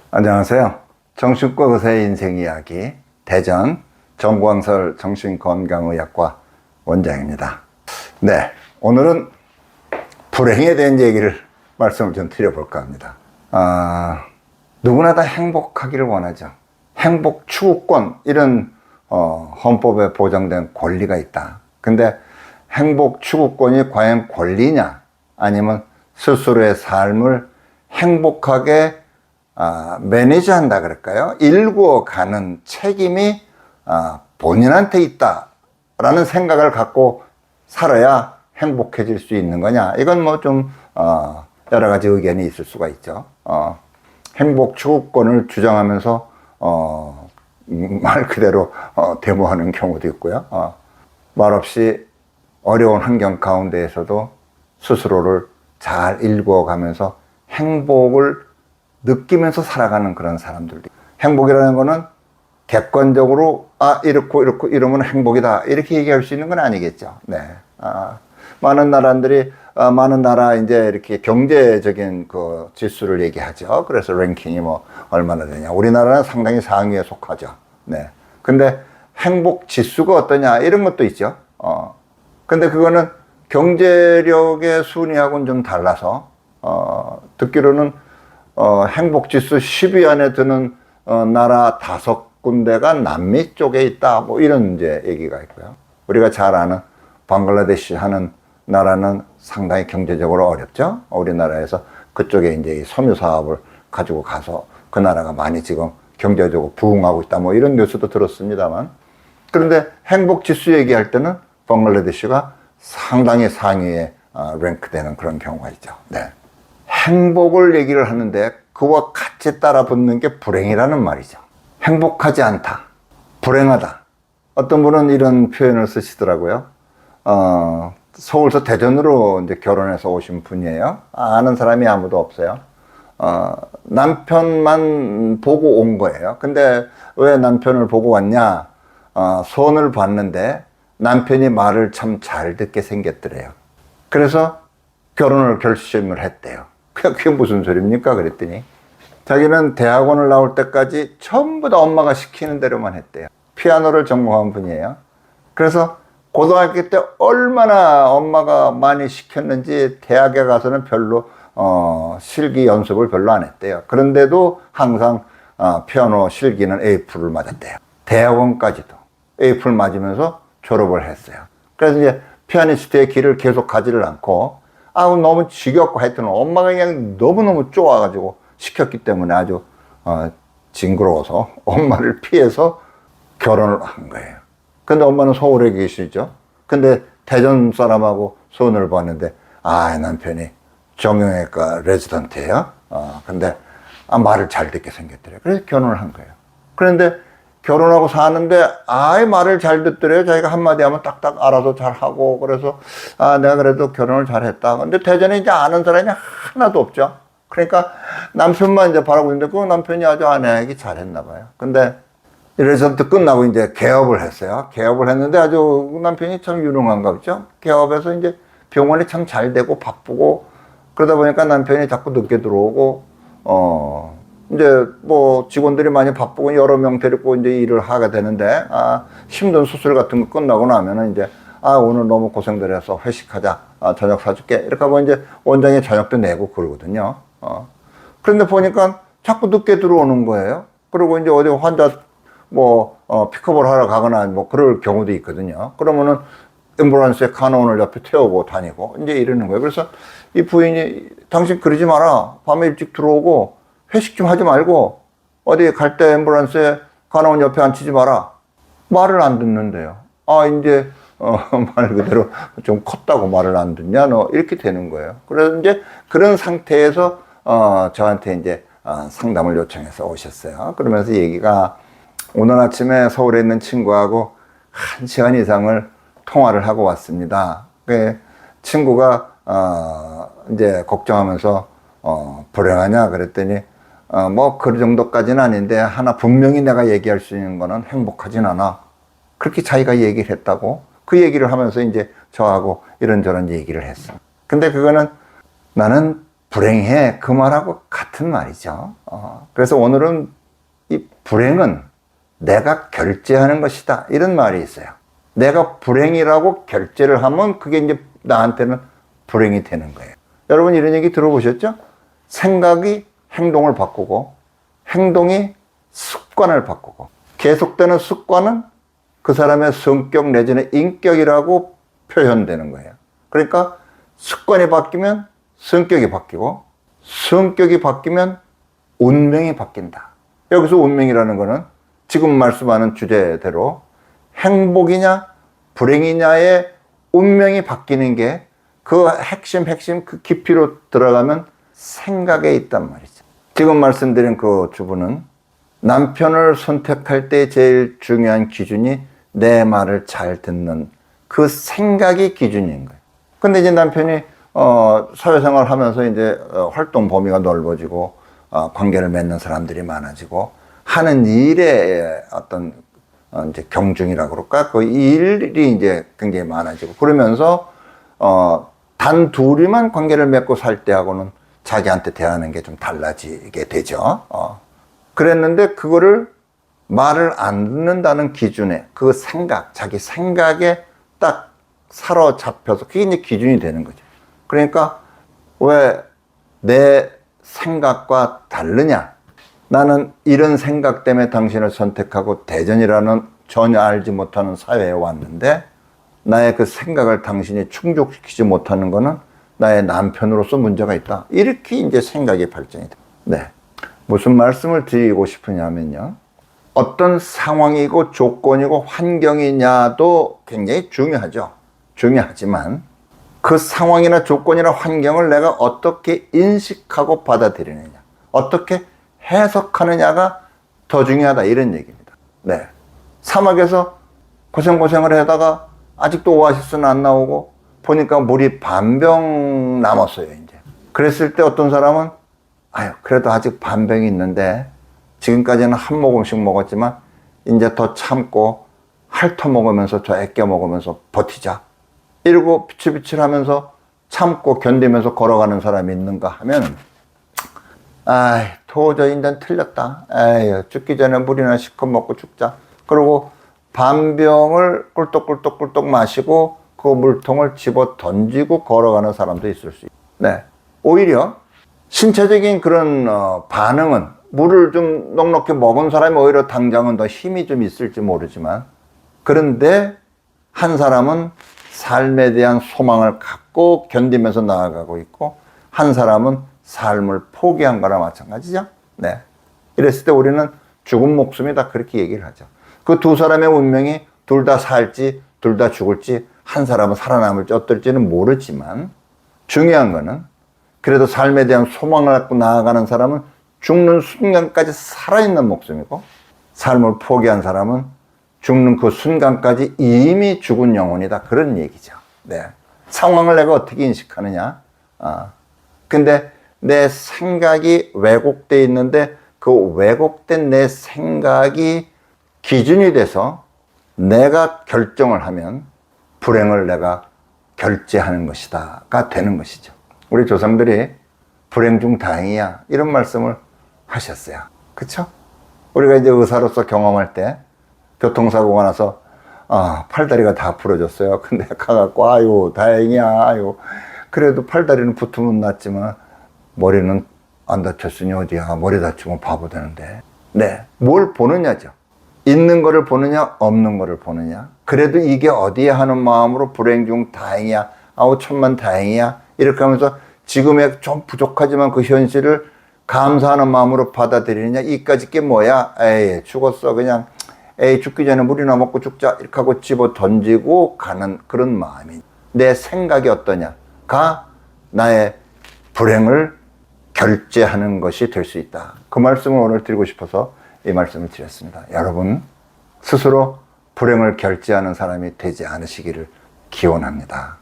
안녕하세요. 정신과 의사의 인생 이야기 대전 정광설 정신건강의학과 원장입니다. 네, 오늘은 불행에 대한 얘기를 말씀을 좀 드려볼까 합니다. 누구나 다 행복하기를 원하죠. 행복 추구권, 이런 헌법에 보장된 권리가 있다. 근데 행복 추구권이 과연 권리냐, 아니면 스스로의 삶을 행복하게 매니지한다 그럴까요? 일구어가는 책임이 본인한테 있다라는 생각을 갖고 살아야 행복해질 수 있는 거냐? 이건 뭐 좀 여러 가지 의견이 있을 수가 있죠. 행복 추구권을 주장하면서 말 그대로 데모하는 경우도 있고요. 말없이 어려운 환경 가운데에서도 스스로를 잘 일구어가면서 행복을 느끼면서 살아가는 그런 사람들도. 행복이라는 거는 객관적으로 이렇고 이러면 행복이다 이렇게 얘기할 수 있는 건 아니겠죠. 네. 많은 나라들이 많은 나라 이제 이렇게 경제적인 그 지수를 얘기하죠. 그래서 랭킹이 뭐 얼마나 되냐. 우리나라는 상당히 상위에 속하죠. 네. 근데 행복 지수가 어떠냐 이런 것도 있죠. 근데 그거는 경제력의 순위하고는 좀 달라서 듣기로는 행복 지수 10위 안에 드는 나라 5군데가 남미 쪽에 있다, 뭐 이런 이제 얘기가 있고요. 우리가 잘 아는 방글라데시 하는 나라는 상당히 경제적으로 어렵죠. 우리나라에서 그쪽에 이제 섬유 사업을 가지고 가서 그 나라가 많이 지금 경제적으로 부흥하고 있다, 뭐 이런 뉴스도 들었습니다만. 그런데 행복 지수 얘기할 때는 방글라데시가 상당히 상위에 랭크되는 그런 경우가 있죠. 네. 행복을 얘기를 하는데 그와 같이 따라 붙는 게 불행이라는 말이죠. 행복하지 않다, 불행하다. 어떤 분은 이런 표현을 쓰시더라고요. 서울서 대전으로 이제 결혼해서 오신 분이에요. 아는 사람이 아무도 없어요. 남편만 보고 온 거예요. 근데 왜 남편을 보고 왔냐? 손을 봤는데 남편이 말을 참 잘 듣게 생겼더래요. 그래서 결혼을 결심을 했대요. 그게 무슨 소리입니까? 그랬더니 자기는 대학원을 나올 때까지 전부 다 엄마가 시키는 대로만 했대요. 피아노를 전공한 분이에요. 그래서 고등학교 때 얼마나 엄마가 많이 시켰는지 대학에 가서는 별로 실기 연습을 별로 안 했대요. 그런데도 항상 피아노 실기는 A프를 맞았대요. 대학원까지도 A프를 맞으면서 졸업을 했어요. 그래서 이제 피아니스트의 길을 계속 가지를 않고 너무 지겹고 하여튼 엄마가 그냥 너무너무 좋아가지고 시켰기 때문에 아주 징그러워서 엄마를 피해서 결혼을 한 거예요. 근데 엄마는 서울에 계시죠. 근데 대전 사람하고 손을 봤는데 남편이 정형외과 레지던트예요. 근데 말을 잘 듣게 생겼더래요. 그래서 결혼을 한 거예요. 그런데 결혼하고 사는데 말을 잘 듣더래요. 자기가 한마디 하면 딱딱 알아서 잘 하고. 그래서 내가 그래도 결혼을 잘했다. 근데 대전에 이제 아는 사람이 하나도 없죠. 그러니까 남편만 이제 바라고 있는데 그 남편이 아주 아내에게 잘했나 봐요. 근데 레지던트 끝나고 이제 개업을 했어요. 개업을 했는데 아주 남편이 참 유능한가 보죠. 개업해서 이제 병원이 참 잘 되고 바쁘고 그러다 보니까 남편이 자꾸 늦게 들어오고 이제 뭐 직원들이 많이 바쁘고 여러 명 데리고 이제 일을 하게 되는데 힘든 수술 같은 거 끝나고 나면은 이제 오늘 너무 고생들 해서 회식하자, 저녁 사줄게 이렇게 하고 이제 원장이 저녁도 내고 그러거든요. 그런데 보니까 자꾸 늦게 들어오는 거예요. 그리고 이제 어디 환자 뭐 픽업을 하러 가거나 뭐 그럴 경우도 있거든요. 그러면은 앰뷸런스에 간호원을 옆에 태우고 다니고 이제 이러는 거예요. 그래서 이 부인이 당신 그러지 마라, 밤에 일찍 들어오고 회식 좀 하지 말고 어디 갈 때 앰뷸런스에 간호원 옆에 앉히지 마라. 말을 안 듣는데요. 이제 말 그대로 좀 컸다고 말을 안 듣냐 너 이렇게 되는 거예요. 그래서 이제 그런 상태에서 저한테 이제 상담을 요청해서 오셨어요. 그러면서 얘기가 오늘 아침에 서울에 있는 친구하고 1시간 이상을 통화를 하고 왔습니다. 친구가 이제 걱정하면서 불행하냐 그랬더니 뭐 그 정도까지는 아닌데 하나 분명히 내가 얘기할 수 있는 거는 행복하진 않아. 그렇게 자기가 얘기를 했다고. 그 얘기를 하면서 이제 저하고 이런저런 얘기를 했어. 근데 그거는 나는 불행해. 그 말하고 같은 말이죠. 그래서 오늘은 이 불행은 내가 결제하는 것이다. 이런 말이 있어요. 내가 불행이라고 결제를 하면 그게 이제 나한테는 불행이 되는 거예요. 여러분 이런 얘기 들어보셨죠? 생각이 행동을 바꾸고 행동이 습관을 바꾸고 계속되는 습관은 그 사람의 성격 내지는 인격이라고 표현되는 거예요. 그러니까 습관이 바뀌면 성격이 바뀌고 성격이 바뀌면 운명이 바뀐다. 여기서 운명이라는 거는 지금 말씀하는 주제대로 행복이냐 불행이냐의 운명이 바뀌는 게 그 핵심 그 깊이로 들어가면 생각에 있단 말이죠. 지금 말씀드린 그 주부는 남편을 선택할 때 제일 중요한 기준이 내 말을 잘 듣는 그 생각이 기준인 거예요. 근데 이제 남편이 사회생활 하면서 이제 활동 범위가 넓어지고 관계를 맺는 사람들이 많아지고 하는 일의 어떤 이제 경중이라고 그럴까? 그 일이 이제 굉장히 많아지고 그러면서 단 둘이만 관계를 맺고 살 때하고는 자기한테 대하는 게 좀 달라지게 되죠. 그랬는데 그거를 말을 안 듣는다는 기준에 그 생각, 자기 생각에 딱 사로잡혀서 그게 이제 기준이 되는 거죠. 그러니까 왜 내 생각과 다르냐? 나는 이런 생각 때문에 당신을 선택하고 대전이라는 전혀 알지 못하는 사회에 왔는데 나의 그 생각을 당신이 충족시키지 못하는 거는 나의 남편으로서 문제가 있다. 이렇게 이제 생각이 발전이 됩니다. 네. 무슨 말씀을 드리고 싶으냐면요. 어떤 상황이고 조건이고 환경이냐도 굉장히 중요하죠. 중요하지만 그 상황이나 조건이나 환경을 내가 어떻게 인식하고 받아들이느냐, 어떻게 해석하느냐가 더 중요하다 이런 얘기입니다. 네. 사막에서 고생을 하다가 아직도 오아시스는 안 나오고 보니까 물이 반병 남았어요, 이제. 그랬을 때 어떤 사람은 그래도 아직 반병이 있는데 지금까지는 한 모금씩 먹었지만 이제 더 참고 핥아 먹으면서 더 아껴 먹으면서 버티자. 이러고 비칠비칠하면서 참고 견디면서 걸어가는 사람이 있는가 하면 도저히 이제 틀렸다. 죽기 전에 물이나 실컷 먹고 죽자. 그리고 반병을 꿀떡꿀떡 마시고 그 물통을 집어 던지고 걸어가는 사람도 있을 수 있어요. 네. 오히려 신체적인 그런 반응은 물을 좀 넉넉히 먹은 사람이 오히려 당장은 더 힘이 좀 있을지 모르지만 그런데 한 사람은 삶에 대한 소망을 갖고 견디면서 나아가고 있고 한 사람은 삶을 포기한 거나 마찬가지죠. 네. 이랬을 때 우리는 죽은 목숨이다 그렇게 얘기를 하죠. 그 두 사람의 운명이 둘 다 살지 둘 다 죽을지 한 사람은 살아남을지 어떨지는 모르지만 중요한 거는 그래도 삶에 대한 소망을 갖고 나아가는 사람은 죽는 순간까지 살아있는 목숨이고 삶을 포기한 사람은 죽는 그 순간까지 이미 죽은 영혼이다 그런 얘기죠. 네. 상황을 내가 어떻게 인식하느냐. 근데 내 생각이 왜곡되어 있는데 그 왜곡된 내 생각이 기준이 돼서 내가 결정을 하면 불행을 내가 결제하는 것이다가 되는 것이죠. 우리 조상들이 불행 중 다행이야 이런 말씀을 하셨어요. 그쵸? 우리가 이제 의사로서 경험할 때 교통사고가 나서 팔다리가 다 부러졌어요. 근데 가갖고 아유 다행이야 아유 그래도 팔다리는 붙으면 낫지만 머리는 안 다쳤으니 어디야 머리 다치면 바보 되는데 네, 뭘 보느냐죠. 있는 거를 보느냐 없는 거를 보느냐 그래도 이게 어디야 하는 마음으로 불행 중 다행이야 아우 천만 다행이야 이렇게 하면서 지금의 좀 부족하지만 그 현실을 감사하는 마음으로 받아들이느냐 이까짓 게 뭐야 에이 죽었어 그냥 에이 죽기 전에 물이나 먹고 죽자 이렇게 하고 집어 던지고 가는 그런 마음이 내 생각이 어떠냐가 나의 불행을 결제하는 것이 될 수 있다. 그 말씀을 오늘 드리고 싶어서 이 말씀을 드렸습니다. 여러분 스스로 불행을 결제하는 사람이 되지 않으시기를 기원합니다.